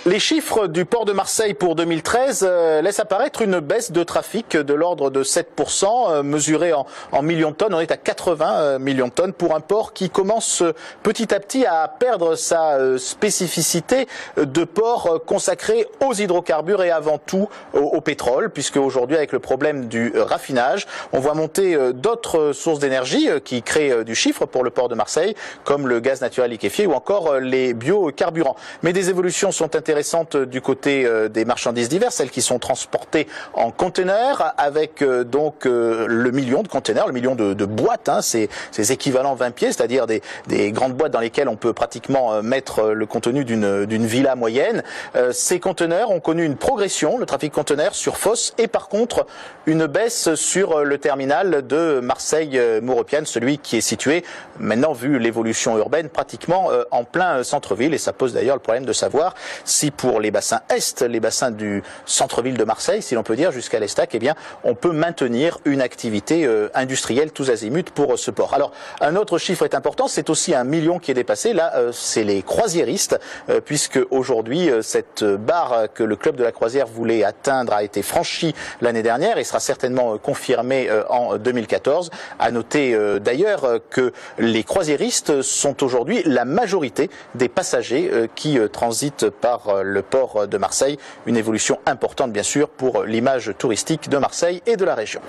Les chiffres du port de Marseille pour 2013 laissent apparaître une baisse de trafic de l'ordre de 7%, mesurée en millions de tonnes. On est à 80 millions de tonnes pour un port qui commence petit à petit à perdre sa spécificité de port consacré aux hydrocarbures et avant tout au pétrole, puisque aujourd'hui, avec le problème du raffinage, on voit monter d'autres sources d'énergie qui créent du chiffre pour le port de Marseille, comme le gaz naturel liquéfié ou encore les biocarburants. Mais des évolutions sont intéressantes du côté des marchandises diverses, celles qui sont transportées en conteneurs, avec donc le million de conteneurs, le million de boîtes, ces équivalents 20 pieds, c'est-à-dire des grandes boîtes dans lesquelles on peut pratiquement mettre le contenu d'une villa moyenne. Ces conteneurs ont connu une progression, le trafic conteneur sur Fos, et par contre une baisse sur le terminal de Marseille-Maurepiane, celui qui est situé, maintenant vu l'évolution urbaine, pratiquement en plein centre-ville, et ça pose d'ailleurs le problème de savoir si pour les bassins est, les bassins du centre-ville de Marseille, si l'on peut dire, jusqu'à l'Estac, eh bien, on peut maintenir une activité industrielle tous azimuts pour ce port. Alors, un autre chiffre est important, c'est aussi 1 million qui est dépassé. Là, c'est les croisiéristes, puisque aujourd'hui, cette barre que le club de la croisière voulait atteindre a été franchie l'année dernière et sera certainement confirmée en 2014. À noter d'ailleurs que les croisiéristes sont aujourd'hui la majorité des passagers qui transitent par le port de Marseille. Une évolution importante bien sûr pour l'image touristique de Marseille et de la région.